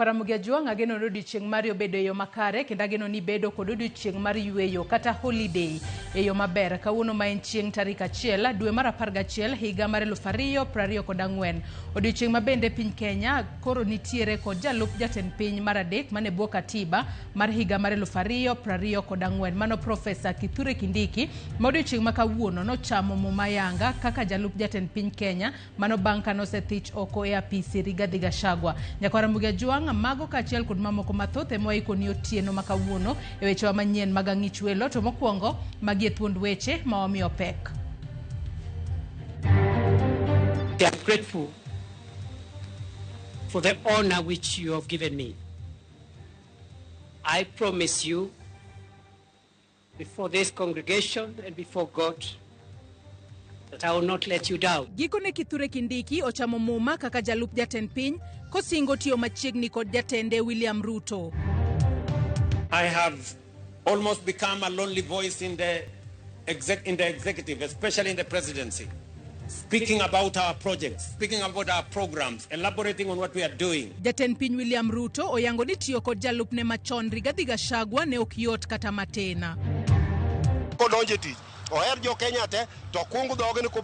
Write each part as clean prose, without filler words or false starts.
Ramogi ajuang ageno odiochieng' mar bedo yo makare kendo ageno ni bedo kod odiochieng' mar yueyo kata holiday e yo maber kawuono ma en chieng' tarik 1 dwe mar 11 higa mar 2024. Odiochieng' ma bende piny Kenya koro nitiere kod jalup jatend piny mar adek mane bwo katiba mar higa mar 2024 mano Profesa Kithure Kindiki ma odiochieng' ma kawuono nochamo muma yanga kaka jalup jatend piny Kenya mano bang' ka nosethich oko e apisi Rigathi Gachagua. Ramogi ajuang mago kaachiel kod mamoko mathoth ema waikoni otieno ma kawuono e weche manyien mag ang'ich welo to mokwongo magi e thuond weche ma wamiyo pek. I am grateful for the honor which you have given me. I promise you before this congregation and before God that I will not let you down. Gikone Kithure Kindiki ochamo muma kaka jalup jatend piny kosingo tiyo machiegni kod jatende William Ruto. I have almost become a lonely voice in the executive, especially in the presidency, speaking about our projects, speaking about our programs, elaborating on what we are doing. Jatend piny William Ruto oyango ni tiyo kod jalupne machon Rigathi Gachagua ne ok yot kata matena. Kodonje tich oher jo Kenya te to kungu dhoge ni ko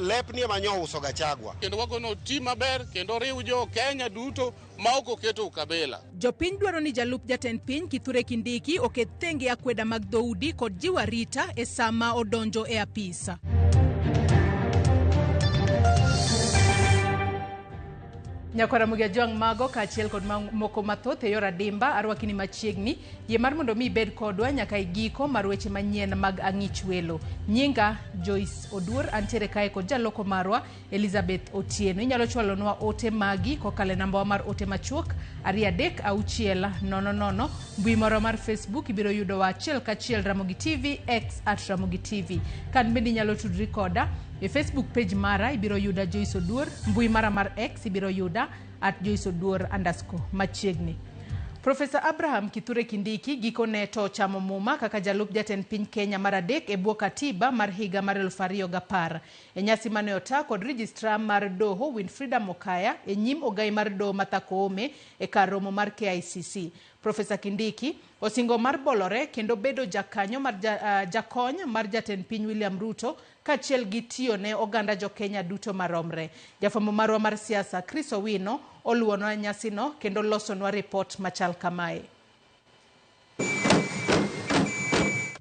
lepni manyo uso Gachagua kendo wagono ti maber kendo riw jo Kenya duto ma ok oketo kabila. Jopiny dwaro ni jalup jatend piny Kithure Kindiki oket thenge akweda mag dhoudi kod jiwa rita e sama odonjo e apisa. Ramogi ajuang mago kaachiel kod moko mathoth e yor adimba arwakini machiegni yie mar mondo mi bed kodwa nyaka igiko mar weche manyien mag ang'ich welo. Nyinga Joyce Oduor antiere kae kod jaloko marwa Elizabeth Otieno. Inyalo chwalonwa ote magi kokale namba mar ote machuok 236000. Mbui moro mar Facebook ibiro yudo wa achiel kachiel Ramogi TV X @Ramogi TV. Kan bende inyalo tudri koda e Facebook page mara ibiro yuda Joyce Oduor, mbui mara mar X ibiro yuda @JoyceOduor_ machiegni. Profesa Abraham Kithure Kindiki gikone to chamo muma kaka jalup jatend piny Kenya mar adek e bwo katiba mar higa mar 2010. E nyasi mane ota kod registrar mar doho Winfrida Mokaya e nyim ogai mar doho Martha Koome e kar romo mar KICC. Profesa Kindiki osingo mar bolore kendo bedo jakanyo mar jakony mar jatend piny William Ruto kaachiel gi tiyo ne oganda jo Kenya duto maromre. Jafwambo marwa mar siasa Chris Owino oluonwa nyasino kendo losonwa report machal kamae.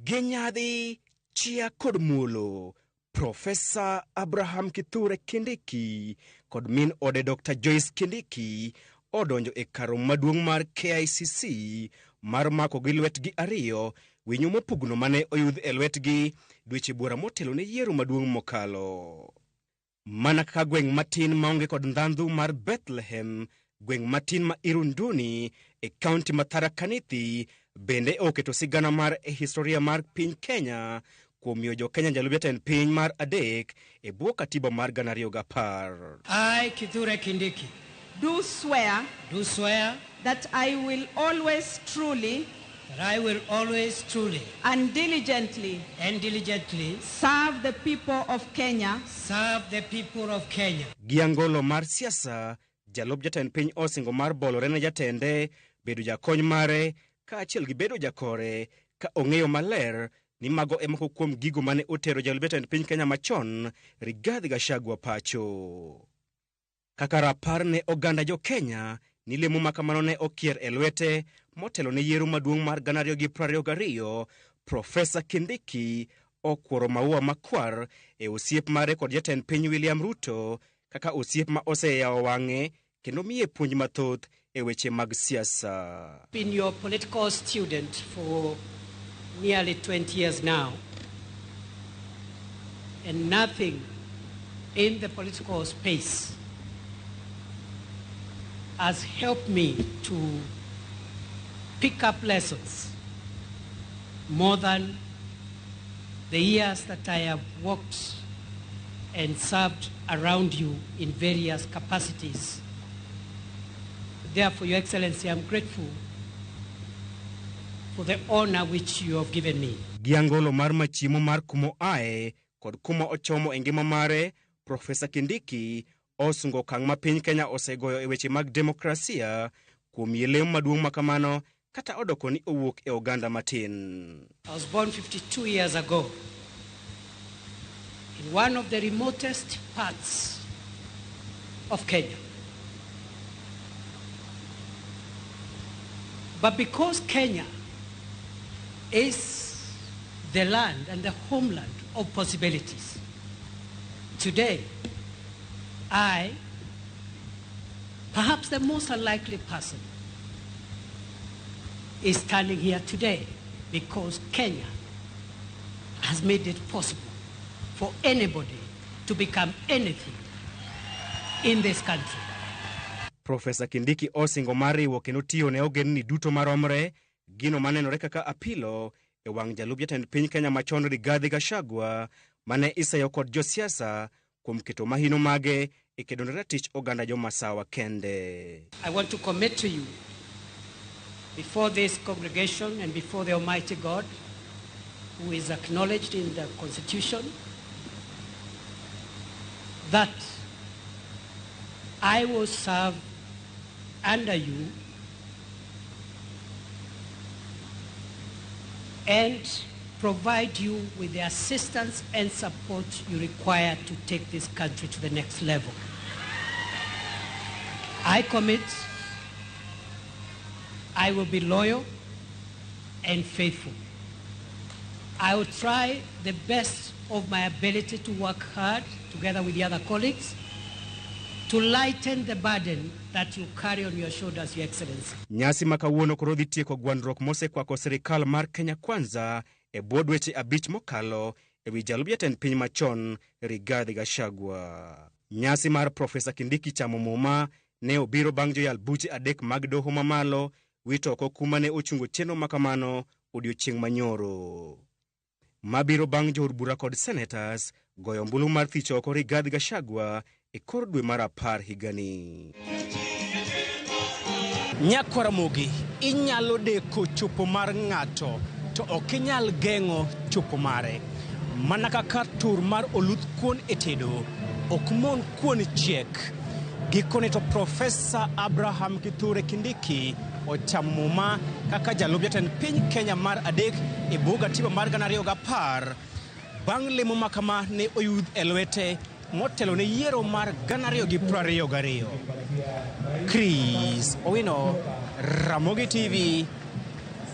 Genyadhi chia kod mulo Profesa Abraham Kithure Kindiki kod min ode Dr. Joyce Kindiki odonjo e karo maduong' mar KICC mar mako gi lwetgi ariyo winyo mopugno mane oyudh e lwetgi dweche buora motelo ne yiero maduong' mokalo. Mana kaka gweng' matin maonge kod ndhandhu mar Bethlehem, gweng' matin ma Irunduni e kaunti ma Tharaka Nithi bende oketo sigana mar historia mar piny Kenya kuom miyo jo Kenya jalup jatend piny mar adek e bwo katiba mar 2010. I, Kithure Kindiki, do swear that I will always truly and diligently serve the people of Kenya. Giangolo mar siasa, jalup jatend piny osingo mar bolore ne jatende bedo jakony mare kaachiel gi bedo jakore ka ong'eyo maler ni mago e moko kuom gigo mane otero jalup jatend piny Kenya machon Rigathi Gachagua pacho. Kaka rapar ne oganda jo Kenya ni lemo makamano ne okier e lwete motelo ne yiero maduong' mar 2022, Profesa Kindiki okworo maua makwar e osiep mare kod jatend piny William Ruto kaka osiep ma oseyawo wang'e kendo miye puonj mathoth e weche mag siasa. Been your political student for nearly 20 years now, and nothing in the political space has helped me to pick up lessons more than the years that I have worked and served around you in various capacities. Therefore, Your Excellency, I'm grateful for the honor which you have given me. Giangolo mar machimo mar kumo ae kod kuma ochomo e ngima mare, Profesa Kindiki osungo kang' ma piny Kenya osegoyo e weche mag demokrasia kuom yie lemo maduong' makamano kata odoko ni owuok e oganda matin. I was born 52 years ago in one of the remotest parts of Kenya. But because Kenya is the land and the homeland of possibilities, today I, perhaps the most unlikely person, is standing here today because Kenya has made it possible for anybody to become anything in this country. Profesa Kindiki osingo mariwo kendo tiyo ne ogendni duto maromre gino manenore kaka apilo e wang' jalup jatend piny Kenya machon Rigathi Gachagua mane isayo kod josiasa kuom keto mahino mage e kedo ne ratich oganda jomasawa kende. I want to commit to you before this congregation and before the Almighty God, who is acknowledged in the Constitution, that I will serve under you and provide you with the assistance and support you require to take this country to the next level. I commit I will be loyal and faithful. I will try the best of my ability to work hard together with the other colleagues to lighten the burden that you carry on your shoulders, Your Excellency. Nyasi makawuono koro dhi tieko gwandruok mosekwako sirikal mar Kenya Kwanza e bwo dweche 5 mokalo e wi jalup jatend piny machon Rigathi Gachagua. Nyasi mar Profesa Kindiki chamo muma ne obiro bang' joyal buche 3 mag doho mamalo wito oko kuma ne ochungo chenro makamano odiochieng' manyoro. Mabiro bang' jood bura kod senators goyo ombulu mar thicho oko Rigathi Gachagua e kor dwe mar 10 higani. Nyako Ramogi, inyalo deko chopo mar ng'ato to ok inyal geng'o chopo mare. Mana kaka tur mar oluth kuon e tedo ok mon kuon chiek. Gikone to Profesa Abraham Kithure Kindiki ochamo muma kaka jalup jatend piny Kenya mar 3 e bwo gatiba mar 2010 bang' lemo makama ne oyudh e lwete motelo ne yiero mar 2022. Chris Owino, Ramogi TV,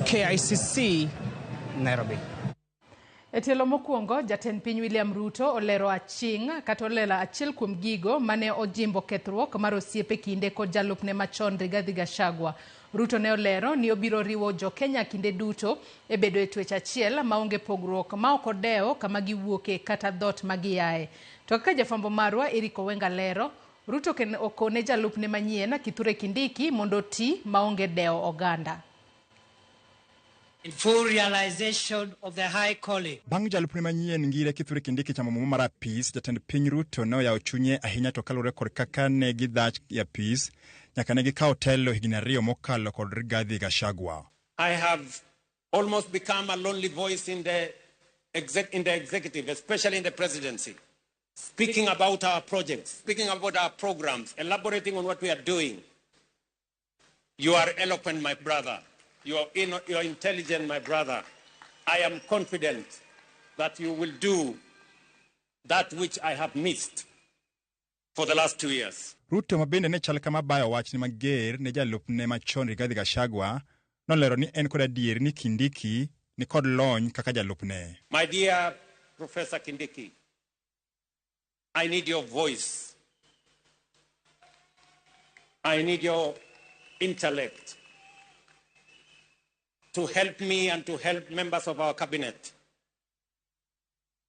KICC, Nairobi. E tielo mokwongo, jatend piny William Ruto olero aching' kata olero achiel kuom gigo mane ojimbo kethruok mar osiepe kinde kod jalupne machon Rigathi Gachagua. Ruto ne olero ni obiro riwo jo Kenya kinde duto e bedo e twech achiel maonge pogruok ma ok odewo kama giwuoke kata dhot magiaye. To kaka jafwambo marwa Eric Owenga lero, Ruto okone jalupne manyien Kithure Kindiki mondo ti maonge dewo oganda. In full realization of the high calling. Bang' jalupne manyien ngire Kithure Kindiki chamo muma mar apis, jatend piny Ruto ne oyawo chunye ahinya to kalure kod kaka ne gidhach e apis nyaka ne gikawo telo higni 2 mokalo kod Rigathi Gachagua. I have almost become a lonely voice in the executive, especially in the presidency, speaking about our projects, speaking about our programs, elaborating on what we are doing. You are eloquent, my brother. You are intelligent, my brother. I am confident that you will do that which I have missed for the last 2 years. Ruto mabende ne chal kama bayo wach ni mager ne jalupne machon Rigathi Gachagua nolero ni en kod adier ni Kindiki ni kod lony kaka jalupne. My dear Professor Kindiki, I need your voice. I need your intellect to help me and to help members of our cabinet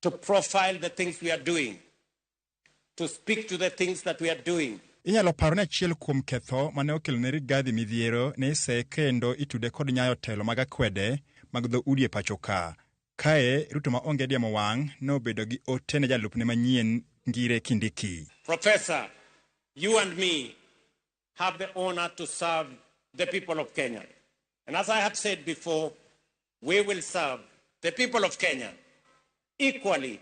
to profile the things we are doing, to speak to the things that we are doing. Inyalo paro ne achiel kuom ketho mane okelo ne Rigathi midhiero ne ise kendo itude kod nyayo telo mag akwede mag dho udi e pacho ka. Kae Ruto ma onge diemo wang' ne obedo gi ote ne jalupne manyien ngire Kindiki. Professor, you and me have the honor to serve the people of Kenya. And as I have said before, we will serve the people of Kenya equally,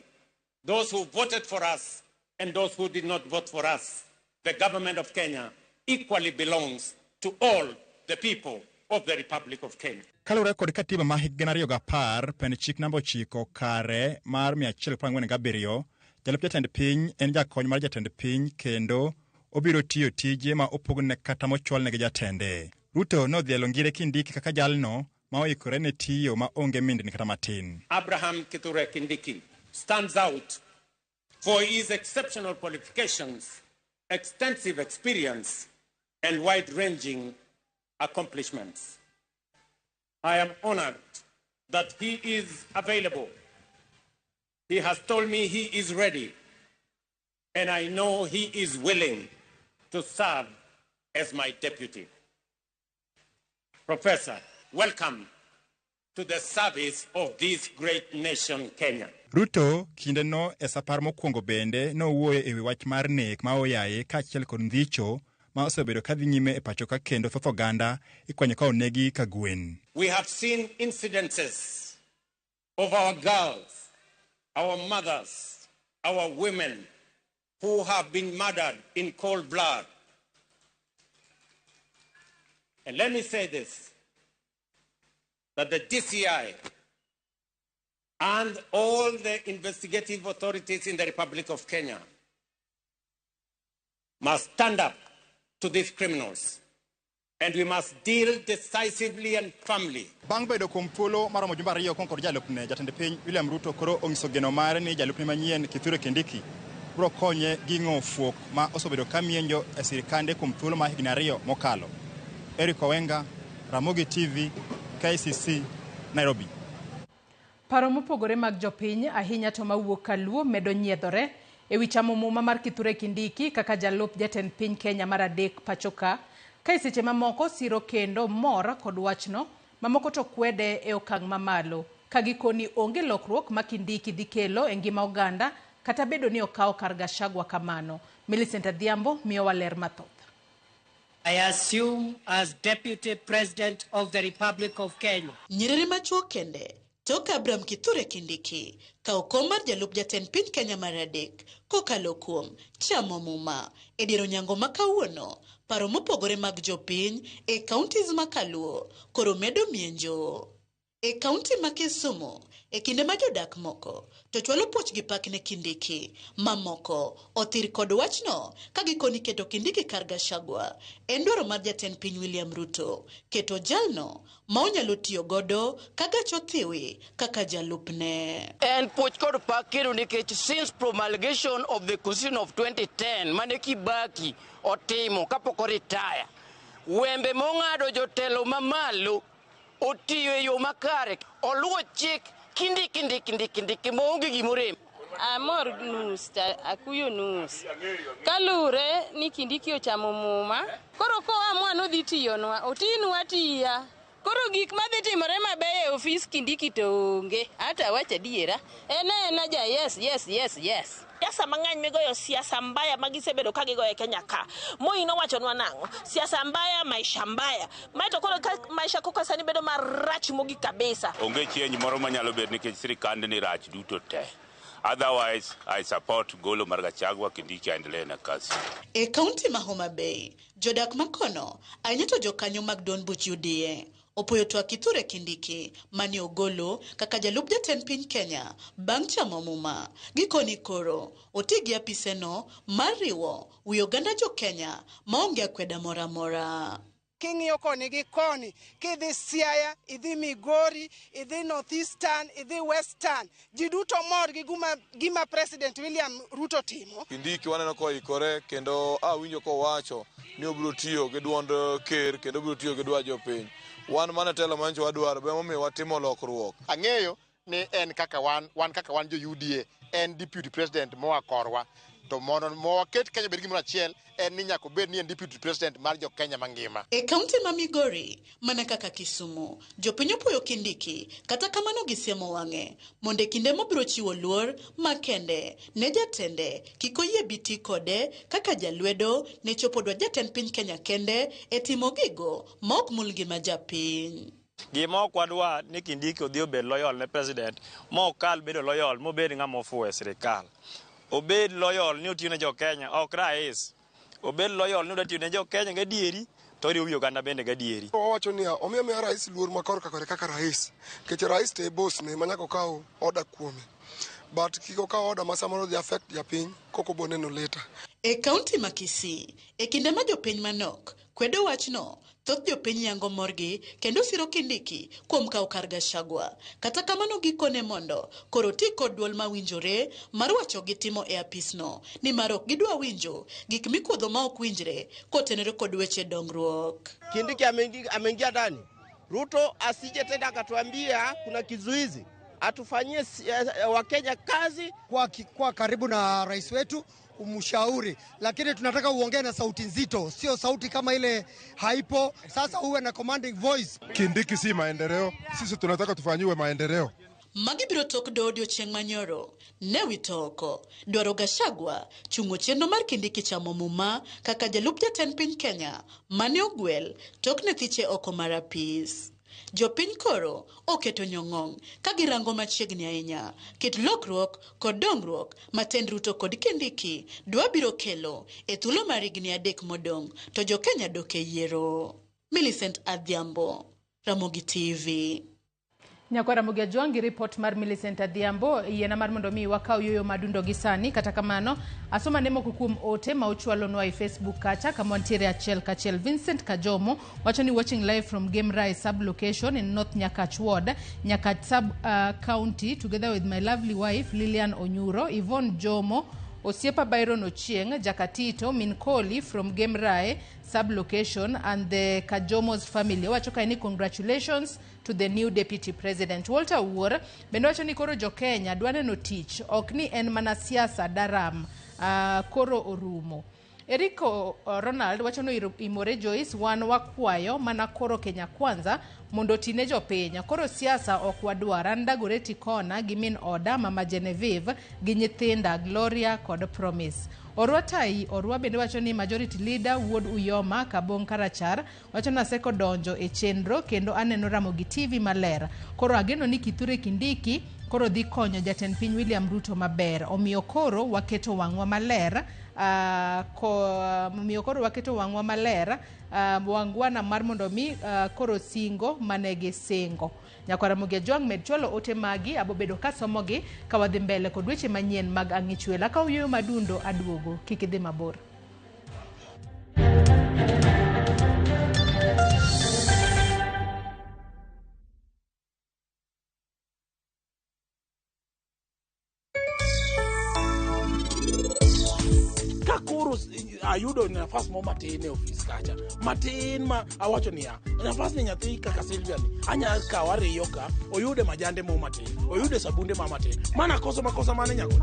those who voted for us and those who did not vote for us. The government of Kenya equally belongs to all the people of the Republic of Kenya. Kalure kod katiba ma higa 2010 pen chik namba 9 kare mar 147 jalup jatend piny en jakony mar jatend piny kendo obiro tiyo tije ma opogne kata mochwalne gi jatende. Ruto nodhielo ngire Kindiki kaka jalno ma oikore ne tiyo ma onge mindni kata matin. Abraham Kithure Kindiki stands out for his exceptional qualifications, extensive experience, and wide-ranging accomplishments. I am honored that he is available. He has told me he is ready, and I know he is willing to serve as my deputy. Professor, welcome to the service of this great nation, Kenya. Ruto kinde no e sapar mokwongo bende nowuoyo e wi wach mar nek ma oyaye kaachiel kod ndhicho ma osebedo kadhi nyime e pacho ka kendo thoth oganda ikwanyo ka onegi ka gwen. We have seen incidences of our girls, our mothers, our women who have been murdered in cold blood. And let me say this, that the DCI and all the investigative authorities in the Republic of Kenya must stand up to these criminals, and we must deal decisively and firmly. Bang' bedo kuom thuolo maromo jumbe 2 kod jalupne jatend piny William Ruto koro onyiso geno mare ni jalupne manyien Kithure Kindiki biro konye ging'o fuok ma osebedo kamienjo e sirikande kuom thuolo ma higni 2 mokalo. Eric Owenga, Ramogi TV, KCC, Nairobi. Paro mopogore mag jopiny ahinya to mawuok kaluo medo nyiedhore e wi chamo muma mar Kithure Kindiki kaka jalup jatend piny Kenya mar adek pachoka. Ka seche mamoko siro kendo mor kod wachno, mamoko to kwede e okang' mamalo. Ka gikoni onge lokruok ma Kindiki dhi kelo e ngima oganda kata bedo ni okawo kar Gachagua kamano. Millicent Adhiambo miyo waler mathoth. I assume as Deputy President of the Republic of Kenya. Nyiriri machuo kende, toka Abraham Kithure Kindiki, ka okom mar jalup jatend piny Kenya mar adek, kokalo kuom chamo muma. E dier onyango ma kawuono, paro mopogore mag jopiny e counties ma kaluo, koro medo mienjo. E county ma Kisumu, e kinde ma jodak moko, to chwalo poch gi pak ne Kindiki, mamoko, othir kod wachno, ka gikoni keto Kindiki kar Gachagua, en dwaro mar jatend piny William Ruto, keto jalno, ma onyalo tiyo godo, ka gacho thiwi, kaka jalupne. And poch kod pak kendo nikech since promulgation of the Constitution of 2010, mane Kibaki otimo kapok retire, wembe mong'ado jotelo mamalo, otiyo e yo makare, oluwo chik Kindiki maonge gimorem. Amor nus, akuyo nus. Kalure ni Kindiki ochamo muma, koro koa mwana odhi tiyonwa, otinwa tiya. Koro gik madhi timore mabeyo e ofis Kindiki to onge, hata wacha diera. Ena ja yes. Siasa mang'any migoyo siasa mbaya magisebedo ka gigoyo e Kenya ka. Moi nowachonwa nang'o? Siasa mbaya, maisha mbaya. Maito koro maisha koka sani bedo marach mogik kabisa. Onge chieny moro manyalo bedo nikech sirikande ni rach duto te. Otherwise, I support golo mar Gachagua Kindiki aendelee na kazi. E kaunti ma Homa Bay, jodak makono, ainyeto jokanyo mag Don Buch UDA. Opoyo to Kithure Kindiki, mani ogolo, kaka jalup jatend piny Kenya, bang' chamo muma. Gikoni koro, otigi apiseno, mariwo, wi oganda jo Kenya, maonge akweda mora mora. King'iyo koni gi koni, kidhi Siaya, idhi Migori, idhi Northeastern, idhi Western, ji duto mor gi gima President William Ruto timo. Kindiki waneno ko ikore kendo winjo ko wacho ni obiro tiyo gi duond ker kendo obiro tiyo gi dwa jopiny. Wan mana telo mancho wadwaro be momiyo watimo lokruok. Ang'eyo ni en kaka wan kaka wan jo UDA, en deputy president moa korwa. To mondo waket Kenya bed gimoro achiel en ni nyaka bed ni en deputy president mar jo Kenya mangima. E kaunti ma Migori, mana kaka Kisumu, jopiny opoyo Kindiki, kata kamano gisiemo wang'e, mondo kinde mobiro chiwo luor makende ne jatende, kik oyie biti kode kaka jalwedo ne chopo dwa jatend piny Kenya kende e timo gigo ma ok mul ngima japiny. Gima ok wadwa ni Kindiki odhi obed loyal ne president, ma okal bedo loyal, mobed ng'ama ofuwo e sirikal. Obed loyal ni otiyo ne jo Kenya, ok rais. Obed loyal ni otiyo ne jo Kenya gadieri, to riwo oganda bende gadieri. Owacho ni omiyo miyo rais luor makor kaka rais. Kech rais te boss ne manyako kawo order kuome. But kiko kawo order ma samoro di affect japiny koko boneno later. E kaunti ma Kisii, e kinde ma jopiny manok kwedo wachno, thoth jopiny yango morgi kendo siro Kindiki kuom kawo kar Gachagua. Kata kamano gikone mondo koro ti kod duol mawinjore mar wacho gitimo e apisno, ni marok gidwa winjo gik mikuodho ma ok winjre kotenore kod weche dongruok. Kindiki ameingia ndani. Ruto asije tena akatuambia kuna kizuizi. Atufanyie Wakenya kazi kwa karibu na rais wetu umshauri, lakini tunataka uongee na sauti nzito, sio sauti kama ile haipo. Sasa uwe na commanding voice. Kindiki si maendeleo, sisi tunataka tufanyiwe maendeleo. Magibiro tok do odiochieng' manyoro ne wito oko dwaro Gachagua chungo chenro mar Kindiki chamo muma kaka jalup jatend piny Kenya mane ogwel tok ne thiche oko mar apis. Jopiny koro oketo nyong'ong' ka girango machiegni ahinya kit lokruok kod dongruok matend Ruto kod Kindiki dwa biro kelo e thuolo mar higni 3 modong' to jo-Kenya dok e yiero. Millicent Adhiambo, Ramogi TV. Nyako Ramogi Ajwang' gi report mar Millicent Adhiambo. Yiena mar mondo mi wakaw yoyo madundo gi sani. Kata kamano asoma ne moko kuom ote ma ochwalonwa e Facebook kacha kama ntiere achiel kachiel. Vincent Kajomo wacho ni watching live from Gemrai sub location in North Nyakach Ward, Nyakach sub county, together with my lovely wife Lilian Onyuro, Yvonne Jomo, Osiepa Byron Ochieng, Jakatito Minkoli from Gemrai sub-location, and the Kajomo's family. Wachoka ni congratulations to the new deputy president. Walter Uor bendo wacho ni koro jo-Kenya dwane no tich, ok ni en mana siasa daram, koro orumo. Eriko Ronald wacho no imore Joyce, wan wakwayo mana koro Kenya kwanza mondo tine jopiny. Koro siasa ok wadwar. Ndagore Tikona gi min oda Mama Genevieve gi nyithinda Gloria kod Promise. Orwa Tai Orwa bende wacho ni majority leader Wuod Uyoma Kabong Karachar wacho na seko donjo e chenro kendo aneno Ramogi TV maler. Koro ageno ni Kithure Kindiki koro dhi konyo jatend piny William Ruto maber. Omiyo koro waketo wang'wa maler, wangwana mar mondo mi koro singo manege sengo. Nyako Ramogi Ajwang' med chwalo ote magi abobedo kasomogi kawadhi mbele kod weche manyien mag ang'ichwela. Ka uyoyo madundo aduogo, kik idhi mabor. Kakuru ayudo nafas mo matin e office kacha. Matin ma awacho niya, nafas ni nyathi kaka Silvia ni anya kawa riyo ka, oyude majande mo matin, oyude sabunde ma matin. Mana makosa mane nyako.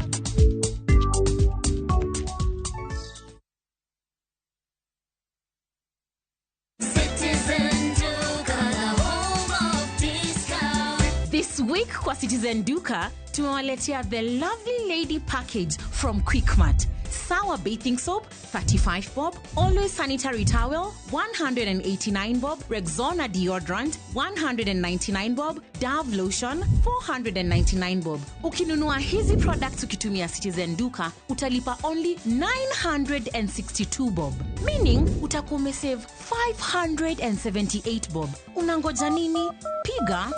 This week kwa Citizen Duka tumewaletea the lovely lady package from Quickmart. Sour bathing soap 35 bob, Always sanitary towel 189 bob, Rexona deodorant 199 bob, Dove lotion 499 bob. Ukinunua hizi products ukitumia Citizen Duka utalipa only 962 bob, meaning utakuwa umesave 578 bob. Unangoja nini? Piga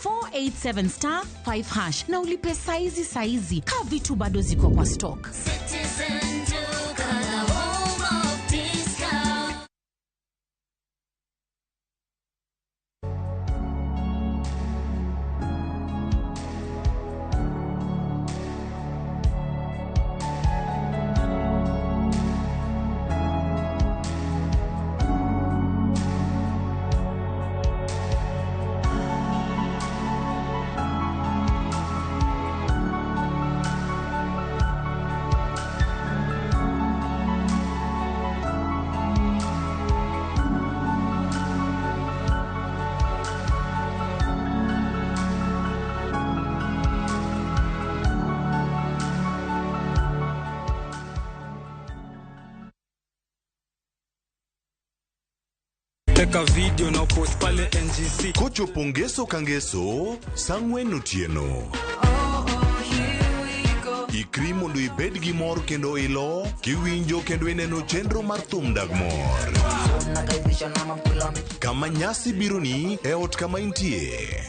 *487 *5# na ulipe saizi ka vitu bado ziko kwa stock. Citizen Duka, the home of discount. Teka video na post pale NGC. Kochopo ngeso kangeso, sang'wen otieno. Ikri mondo ibed gi mor kendo ilo kiwinjo kendo ineno chenro mar thum dag mor. Kama nyasi bironi e ot kama intie.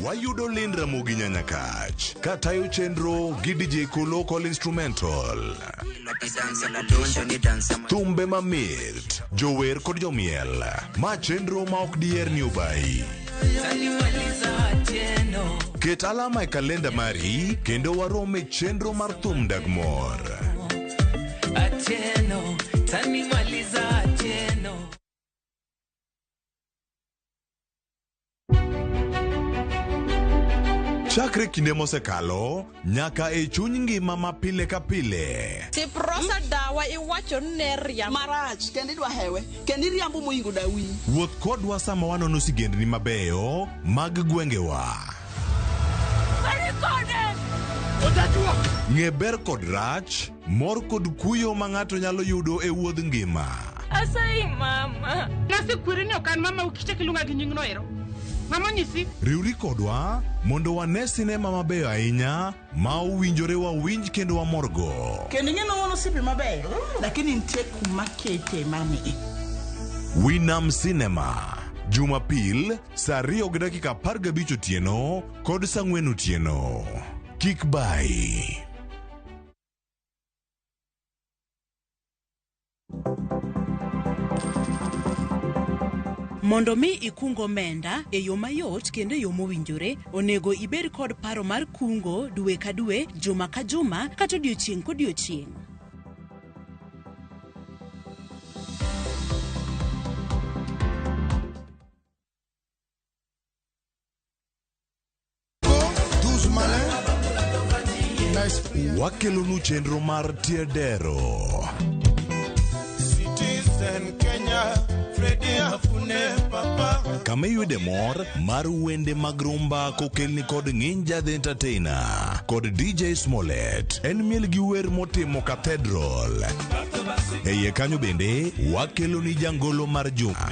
Wayudo Lin Ramogi Nyanyakach katayo chenro gi DJ Local Instrumental. Thumbe mamit, jower kod jomiel, ma chenro ma ok diher ni obayi. Ket alama e kalenda mari kendo warome chenro mar thum dag mor. Chakre kinde mosekalo nyaka e chuny ngima ma pile ka pile. Tiprosa dawa iwacho neria marach kendi dwa hewe kendi riambo moingo dawi. Wuoth kodwa sama wanono sigendni mabeyo mag gwengewa. Ng'e ber kod rach, mor kod kuyo ma ng'ato nyalo yudo e wuodh ngima. Asai mama. Nasikwiri ni okan mama ukicheki lunga gi nyingno ero. Mama nyisi. Riuri kodwa mondo wane sinema mabeyo ahinya ma uwinjore wawinj kendo wamorgo. Kendi ng'eno wono sipi mabeyo lakini nitie kuma kete mami. Winam Cinema Jumapil saa 2:15 otieno kod saa 4 otieno. Kik bai. Mondo mi ikungo omenda e yo mayot kendo e yo mowinjore, onego ibed kod paro mar kungo dwe ka dwe, juma ka juma, kata odiochieng' kodiochieng'. Wakelonu chenro mar Tiedero. Citizen Kenya, Freddy Afune Papa. Kama yude mor mar wende mag rumba kokelni kod Ng'inja the Entertainer kod DJ Smollett. En miel gi wer motimo Cathedral. Eye kanyo bende wakeloni jangolo mar juma.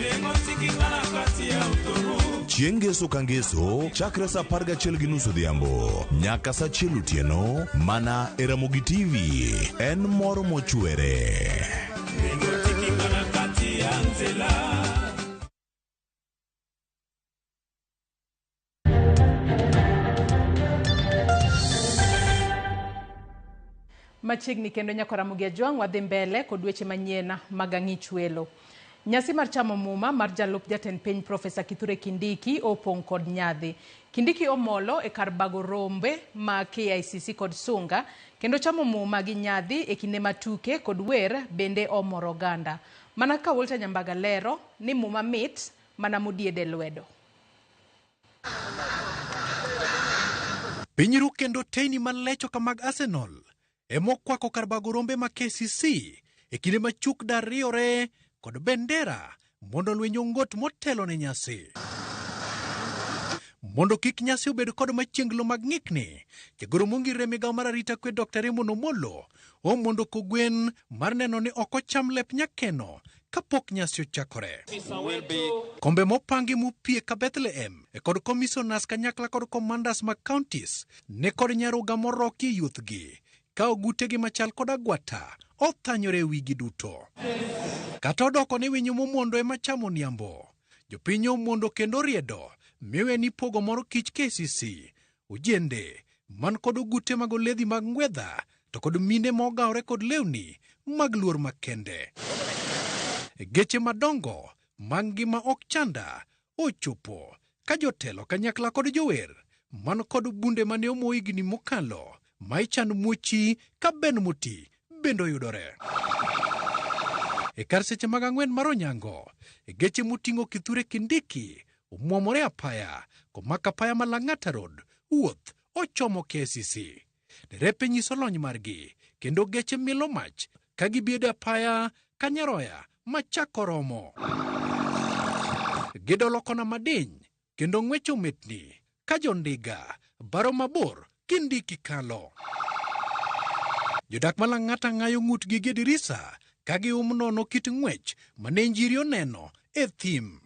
Chieng' Ngeso ka Ngeso chakre saa 11:30 odhiambo nyaka saa 1 otieno mana e Ramogi TV. En mor mochwere. Machiegni kendo nyako Ramogi Ajwang' wadhi mbele kod weche manyien mag ang'ich welo. Nyasi mar chamo muma mar jalup jatend piny Profesa Kithure Kindiki opong' kod nyadhi. Kindiki omolo e kar bago rombe ma KICC kod Sunga kendo chamo muma gi nyadhi e kinde matuke kod wer bende omoro ganda. Mana ka Walter Nyambaga lero ni muma mit mana modiede lwedo. Pinyru kendo teyni malecho ka mag Arsenal emokwako kar bago rombe ma KCC e kinde machuk dar riore kod bendera mondo lwenyo ngot motelo ne nyasi. Mondo kik nyasi obed kod machienglo mag ng'ikni, jagoro mongirre migawo mar arita kwe Dr. Raymond Omolo mondo kogwen mar neno ni ok ocham lep nyakeno kapok nyasi ochakore. Kombe mopangi mupie ka Bethlehem kod commissioners kanyakla kod commanders mag counties ne kod nyaruga moroki youthgi ka ogutegi machal kod agwata othanyore wigi duto. Kata odoko ni winyo momondo ema chamo niambo, jopiny omondo kendo riedo miwe ni pogo moro kich KCC, ojende man kod ogute mag oledhi mag ngwedha to kod mine mogawre kod lewni mag luor makende. Geche madongo mag ngima ok chanda ochopo ka jotelo kanyakla kod jower man kod bunde mane omo higni mokalo ma ichan muochi ka ben moti bendo yudore. E kar seche mag 4 mar onyango, geche moting'o Kithure Kindiki omwomore apaya komaka apaya ma Lang'ata Road wuoth ochomo KCC. Derepe nyiso lony margi kendo geche milo mach ka gibiedo apaya ka nyaroya machako romo. Gidolo kona madiny kendo ng'wecho metni ka jondiga baro mabor Kindiki kalo. Jodak ma Lang'ata ng'ayo ng'utgi gi dirisa ka nono kit ng'wech mane njiri oneno e thim.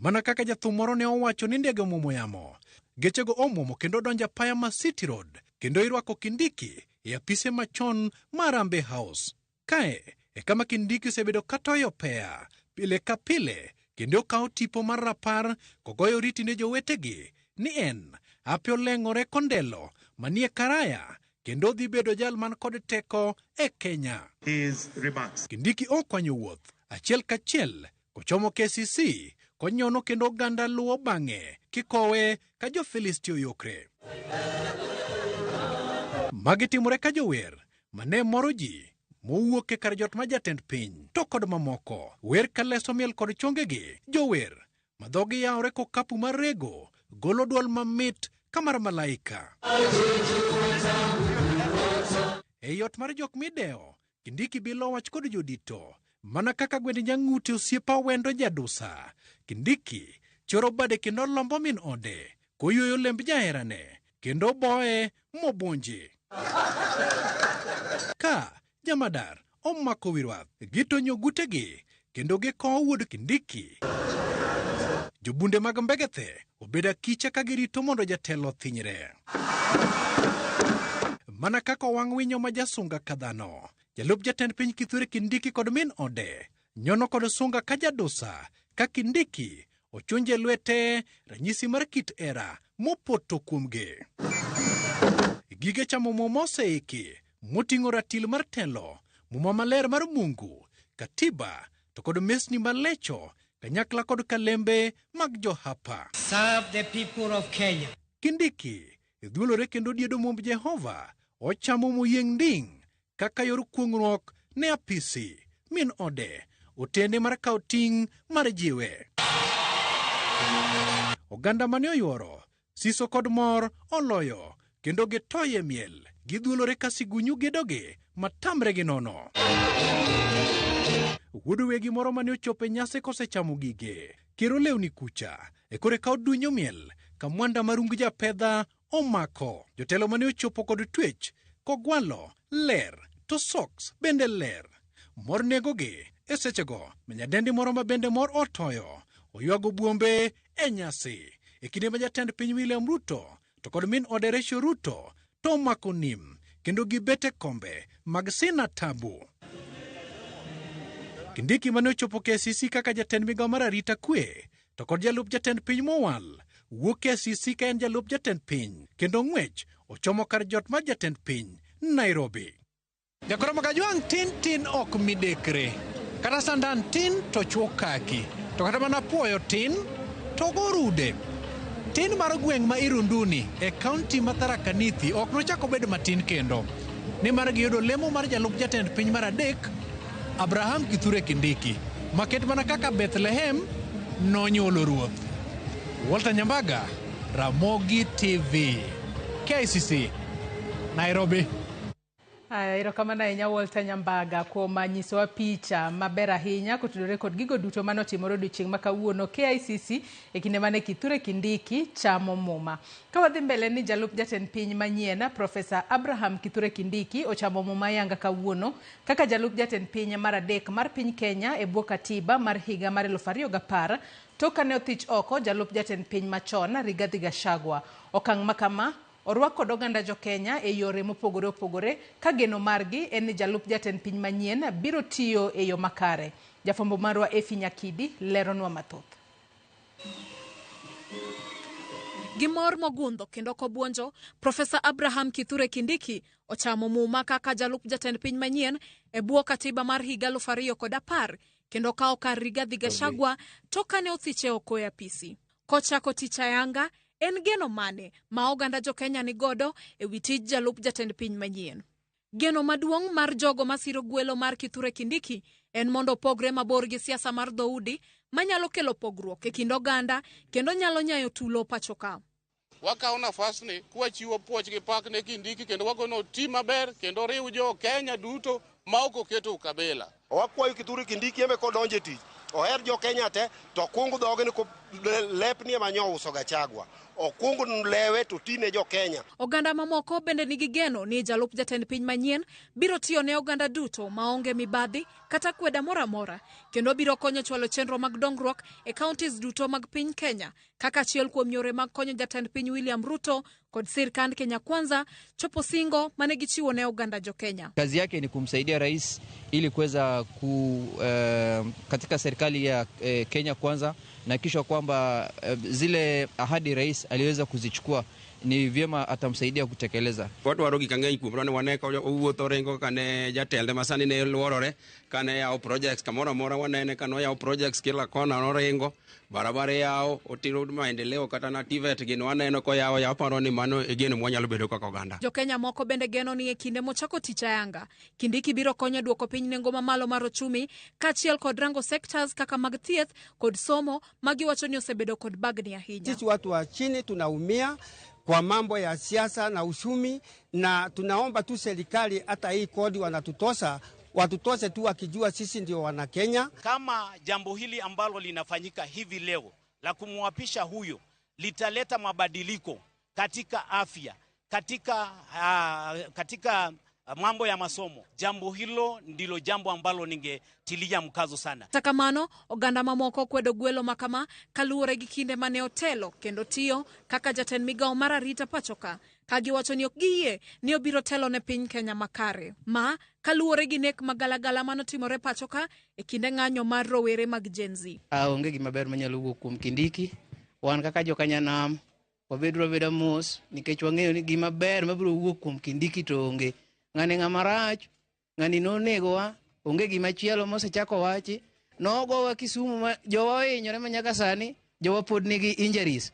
Mana kaka jathum moro ne owacho ni ndege omuomo yamo, Gechego omuomo kendo donja paya ma City Road kendo irwako Kindiki e apise machon mar Ambe House. Kae e kama Kindiki osebedo katoyo pea pile ka pile kendo kawo tipo mar rapar kogoyo riti ne jowetegi ni en ape oleng'ore kondelo manie karaya kendo dhi bedo jal man kod teko e Kenya. Kindiki okwanyo wuoth achiel kachiel kochomo KCC konyono kendo ganda luwo bang'e kikowe ka jo Filistio yokre. Magi timore ka jower mane moro ji mowuok e kar jot ma jatend piny to kod mamoko wer ka leso miel kod chongegi. Jower madhogi yawre kokapu mar rego golo duol mamit kamar malaika. E yot mar jok mideo Kindiki bilo wach kod jodito mana kaka gwend nyang'ute osiepa wendo jadusa. Kindiki choro bade kendo lombo min ode koyuoyo lemb jaherane kendo boe mobonje. Ka jamadar omako wirwath gitonyo gutegi kendo gikowo wuod Kindiki. Jobunde mag Mbegethe obeda kicha ka girito mondo jatelo thinyre. Mana kaka wang' winyo ma jasunga kadhano, jalup jatend piny Kithure Kindiki kod min ode nyono kod sunga ka jadusa ka Kindiki ochunje lwete ranyisi mar kit era mopoto kuomgi. Gige chamo muma oseiki moting'o ratil mar telo, muma maler mar Mungu, katiba to kod mesni malecho kanyakla kod kalembe mag johapa. Serve the people of Kenya. Kindiki idhuolore kendo diedo momb Jehova ochamo moyieng' nding' kaka yor kuong'ruok ne apisi min ode otende mar kawo ting' mar jiwe. Oganda mane oyuoro siso kod mor oloyo kendo gitoye miel gidhuolore ka sigunyu gedogi matamre gi nono. Wuod wegi moro mane ochope nyase kosechamo gige kero lewni kucha e kore ka odunyo miel ka mwanda marung japedha omako. Jotelo mane ochopo kod twech kogwalo ler to socks bende ler. Mor negogi e sechego menyadendi moro ma bende mor otoyo oywago buombe e nyasi e kinde ma jatend piny William Ruto to kod min ode Rachel Ruto to omako nim kendo gibete kombe mag sina tabu. Kindiki mane ochopo KCC kaka jatend migawo mar arita kwe to kod jalup jatend piny mowal wuok KCC ka en jalup jatend piny kendo ng'wech ochomo kar jot mar jatend piny Nairobi. Jakoro magajwang' tin ok midekre kata sandan tin to chwo kaki to kata mana puoyo tin to gorude. Tin mar gweng' ma Irunduni e kaunti ma Tharaka Nithi ok nochako bedo matin kendo nimar giyudo lemo mar jalup jatend piny mar adek Abraham Kithure Kindiki maket mana kaka Bethlehem nonyuolo ruoth. Walter Nyambaga, Ramogi TV, KCC, Nairobi. Erokamano ahinya Walter Nyambaga kuom nyisowa picha maber ahinya kotudore kod gigo duto mane otimore odiochieng' ma kawuono KICC e kinde mane Kithure Kindiki chamo muma. Ka wadhi mbele ni jalup jatend piny manyien Profesa Abraham Kithure Kindiki ochamo muma yanga kawuono kaka jalup jatend piny mar adek mar piny Kenya e bwo katiba mar higa mar 2010 toka ne othich oko jalup jatend piny machon Rigathi Gachagua. Okang' makama orwako oganda jo Kenya e yore mopogore opogore ka geno margi en ni jalup jatend piny manyien biro tiyo e yo makare. Jafombo marwa Efi Nyakidi leronwa mathoth. Gimor mogundho kendo kobuonjo Profesa Abraham Kithure Kindiki ochamo muma kaka jalup jatend piny manyien e bwo katiba mar higa 2010 kendo kawo kar Rigathi Gachagua toka ne othiche oko e apisi. Kochako tich ayanga en geno mane ma oganda jo Kenya ni godo e wi tij jalup jatend piny manyien. Geno maduong' mar jogo masiro gwelo mar Kithure Kindiki en mondo pogre mabor gi siasa mar dhoudi manyalo kelo pogruok e kind oganda kendo nyalo nyayo tulo pachoka. Wakawo nafas ni kwachiwo puoch gi pak ne Kindiki kendo wagono ti maber kendo riw jo Kenya duto ma ok oketo kabila. Wakwayo Kithure Kindiki eme kodonje tich oher jo Kenya te to kungu dhoge ni lepni ema nyo uso Gachagua. okungu lewe to tine jo Kenya. Oganda mamoko bende nigi geno ni jalup jatend piny manyien biro tiyo ne oganda duto maonge mibadhi kata kweda mora mora, kendo biro konyo chwalo chenro mag dongruok e counties duto mag piny Kenya, kaka achiel kuom yore mag konyo jatend piny William Ruto kod sirkand Kenya Kwanza chopo singo mane gichiwo ne oganda jo Kenya. Kazi yake ni kumsaidia rais ili kuweza katika serikali ya Kenya Kwanza, na kisha kwamba zile ahadi rais aliweza kuzichukua ni vyema atamsaidia kutekeleza. Watu warogi kang'eny kuom rane waneko owuotho rengo kane jatende masani ne luorore kane yawo projects kamoro mora wanene kano yawo projects kila kona norengo barabara yawo otiro maendeleo kata na TVET gin waneno ko yawo paro ni mano e geno mwanyalo bedo kaka oganda. Jo Kenya moko bende geno ni e kinde mochako tich ayanga Kindiki biro konyo duoko piny nengo mamalo mar ochumi kaachiel kod rango sectors kaka mag thieth kod somo magiwacho ni osebedo kod bagni ahinya. Sisi watu wa chini tunaumia kwa mambo ya siasa na uchumi, na tunaomba tu serikali hata hii kodi wanatutosa watutose tu wakijua sisi ndio wana Kenya. Kama jambo hili ambalo linafanyika hivi leo la kumwapisha huyo litaleta mabadiliko katika afya, katika mambo ya masomo, jambo hilo ndilo jambo ambalo ningetilia mkazo sana. Takamano oganda mamoko kwedo gwelo makama kaluore gi kinde mane otelo kendo tiyo kaka jatend migao mar arita pachoka kagiwacho ni ok giyie ni obiro telo ne piny Kenya makare ma kaluore gi nek magalagala manotimore pachoka e kinde ng'anyo mar rowere mag Gen Z. Onge gima ber manyalo wuok kuom Kindiki, wan kaka jo Kanyanam wabedro beda mos nikech wang'eyo ni gima ber mabiro wuok kuom Kindiki to onge. Ng'ani ng'ama rach, ng'ani nonegowa, onge gima chielo mosechako wachi, nogowa Kisumu ma jowa hinyore ma nyaka sani, jowa pod nigi injuries.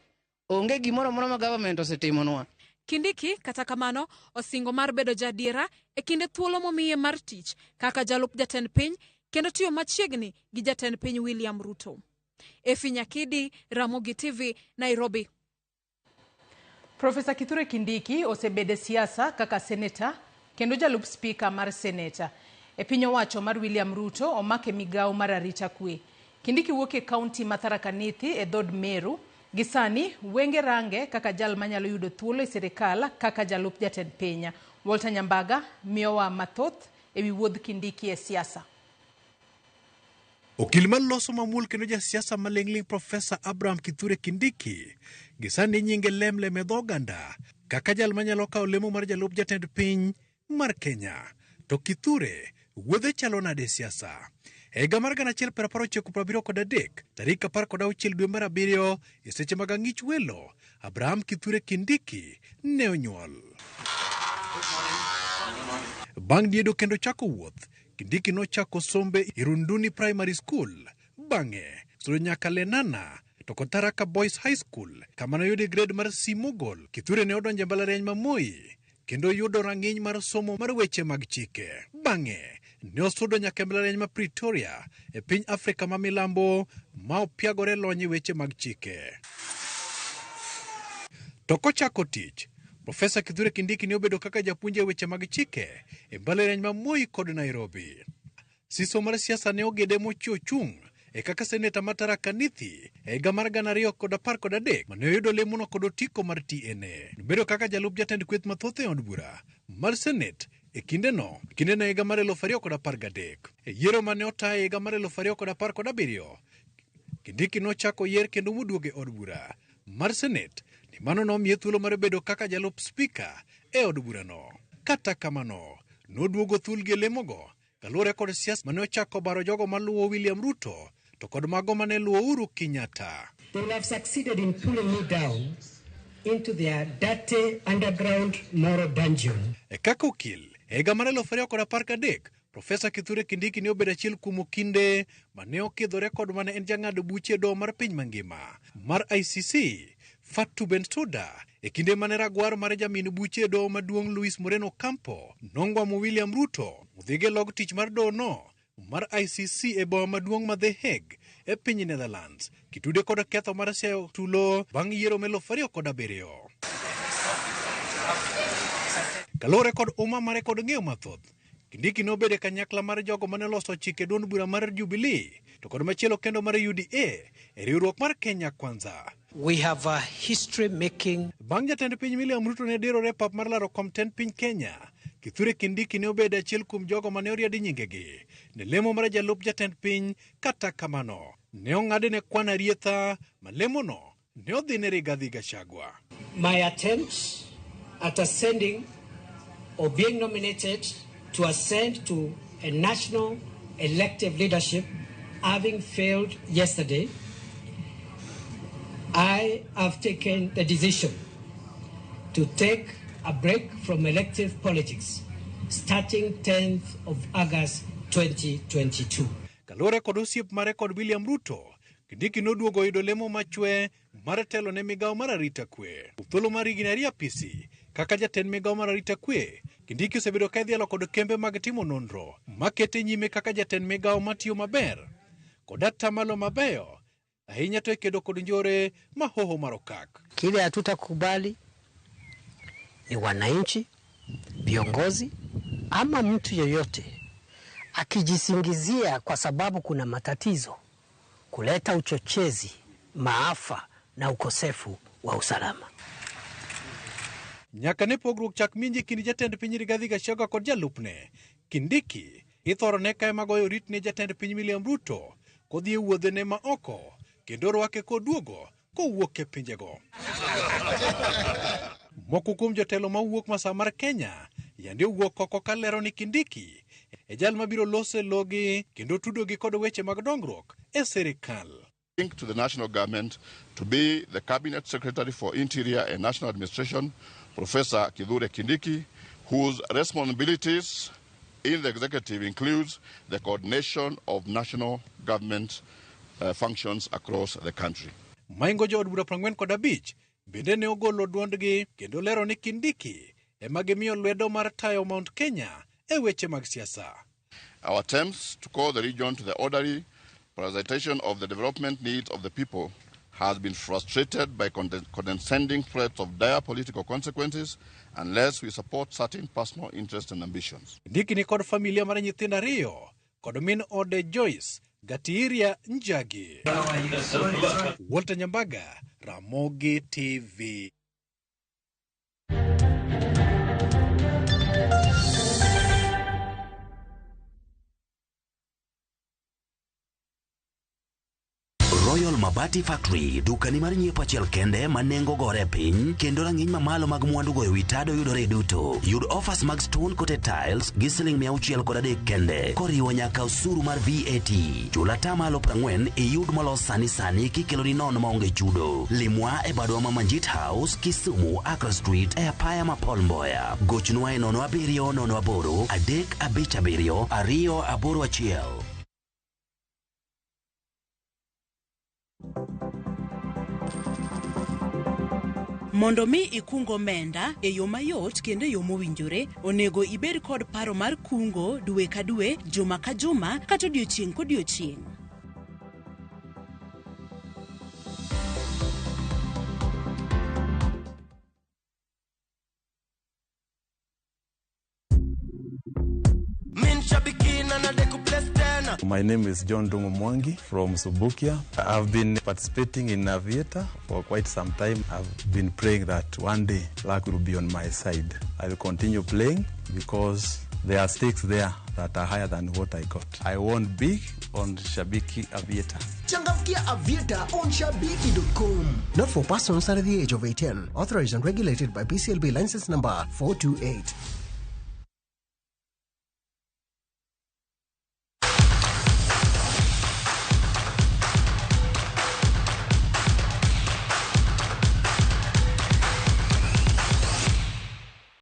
Onge gimoro amora ma government osetimonwa. Kindiki kata kamano osingo mar bedo jadiera e kinde thuolo momiye mar tich kaka jalup jatend piny kendo tiyo machiegni gi jatend piny William Ruto. Efi Nyakidi, Ramogi TV, Nairobi. Profesa Kithure Kindiki osebede siasa kaka seneta kendo jalup spika mar seneta. E piny owacho mar William Ruto omake migao mar arita kwe. Kindiki wuok e kaunti ma Tharaka Nithi e dhod Meru. Gisani wenge range kaka jal manyalo yudo thuolo e sirikal kaka jalup jatend piny. Walter Nyambaga miyowa mathoth ewi wuodh Kindiki e siasa. Okil maloso mamul kendo ja siasa malingling Profesa Abraham Kithure Kindiki gisani nyinge lemle me dhoganda kaka jal manyalo kawo lemo mar jalup jatend piny mar Kenya. To Kithure wuodhe chalo nade siasa. Higa mar 1973 tarik 16 dwe mar 7 e seche mag ang'ich welo Abraham Kithure Kindiki ne onyuol. Bang' diedo kendo chako wuoth, Kindiki nochako sombe Irunduni Primary School, bang'e sudo nyaka Lenana to kod Tharaka Boys High School kama noyude grade mar C mogol. Kithure ne odonjo e mbalariany ma Moi kendo yudo rang'iny mar somo mar weche mag chike. Bang'e ne osudo nyaka mbalariany ma Pretoria e piny Afrika ma milambo ma opiagore lony weche mag chike. To kochako tich, Profesa Kithure Kindiki ne obedo kaka japuonj e weche mag chike e mbalariany ma Moi kod Nairobi. Siso mar siasa ne ogede mochio chung e kaka seneta ma Tharaka Nithi e higa mar 2013 mane oyudo lemono kod otiko mar TNA. Nobedo kaka jalup jatend kweth mathoth e od bura mar Senate e kindeno higa mar 2013. E yiero mane otaye higa mar 2017, Kindiki nochako yier kendo moduogo e od bura mar Senate ni mano nomiye thuolo mar bedo kaka jalup spika e od burano. Kata kamano, noduogo thul gi lemogo kaluwore kod siasa mane ochako baro jogo maluwo William Ruto to kod mago mane luwo Uhuru Kenyatta. They will have succeeded in pulling me down into their dirty underground moral dungeon. E kaka okil, e higa mar 2013, Profesa Kithure Kindiki ne obedo achiel kuom okinde mane okidho rekod mane en jang'ado buche e doho mar piny mangima mar ICC, Fatu Bensouda, e kinde mane ragwar mar jamin buche e doho maduong' Luis Moreno Campo nongwamo William Ruto modhige log tich mar doho no mar ICC e boma maduong' ma The Hague e piny Netherlands kitude kod ketho mar siayo tulo bang' yiero mar 2007. Kaluwore kod uma mare kod ng'eyo mathoth, Kindiki nobedo e kanyakla mar jogo mane loso chike duond bura mar Jubilee to kod machielo kendo mar UDA e riwruok mar Kenya Kwanza. We have a history-making... Bang' jatend piny William Ruto ne dirore pap mar laro kom ten piny Kenya, Kithure Kindiki ne obedo achiel kuom jogo mane oriadi nyingegi ne lemo mar jalup jatend piny. Kata kamano ne ong'adne kwan arietha ma lemono ne odhi ne Rigathi Gachagua. My attempt at ascending or being nominated to ascend to a national elective leadership having failed yesterday, I have taken the decision to take a break from elective politics starting 10th of August 2022. Kalore kod osiep mare kod William Ruto, Kindiki noduogo yudo lemo machwe mar telo ne migawo mar arita kwe. Thuolo mar higni ariyo apisi kaka jatend migawo mar arita kwe, Kindiki osebedo ka idhialo kod kembe mag timo nonro makete nyime kaka jatend migawo matiyo maber kod atamalo mabeyo ahinya to kedo kod njore mahoho marokak. Kile hatutakubali ni wananchi, viongozi ama mtu yeyote akijisingizia kwa sababu kuna matatizo kuleta uchochezi, maafa na ukosefu wa usalama. Nyaka ne pogruok chak minji kind jatend piny Rigathi Gachagua kod jalupne Kindiki ithoro ne kae magoyo rit ne jatend piny William Ruto kodhi e wuodhene ma oko kendo rwake koduogo kowuok e pinjego. Moko kuom jotelo mawuok masa mar Kenya yande wuok oko ka lero ni Kindiki e jal mabiro lose logi kendo tudogi kod weche mag dongruok e serikal. To the national government to be the Cabinet Secretary for Interior and National Administration, Professor Kithure Kindiki, whose responsibilities in the executive includes the coordination of national government functions across the country. Maingo jood bura 45 bende ne ogolo duondgi kendo lero ni Kindiki ema gimiyo lwedo mar tayo Mount Kenya e weche mag siasa. Our attempts to call the region to the orderly prioritization of the development needs of the people has been frustrated by condescending threats of dire political consequences unless we support certain personal interests and ambitions. Kindiki ni kod familia mar nyithindo ariyo kod min ode Joyce Gatiria Njagi. Walter Nyambaga, Ramogi TV. Royal Mabati Factory, dukani mar nyiepo achiel kende manengo gore piny kendo rang'iny mamalo mag mwandu go ewi tado yudore duto. Yud offers mag stone coated tiles gi $603 kende koriwo nyaka osuru mar VAT. Chula tamalo 40 iyud molos sani kikelo ni non maonge chudo. Limwa e badwa ma Manjit House, Kisumu, Accra Street e apaya ma Paul Mboya. Gochnwa e 0708 357 281. Mondo mi ikungo omenda e yo mayot kendo e yo mowinjore, onego ibed kod paro mar kungo dwe ka dwe, juma ka juma, kata odiochieng' kodiochieng'. My name is John Dungu Mwangi from Subukia. I've been participating in Aviator for quite some time. I've been praying that one day luck will be on my side. I will continue playing because there are stakes there that are higher than what I got. I won big on Shabiki Aviator. Changamkia Aviator on Shabiki.com. Not for persons under the age of 18. Authorized and regulated by PCLB license number 428.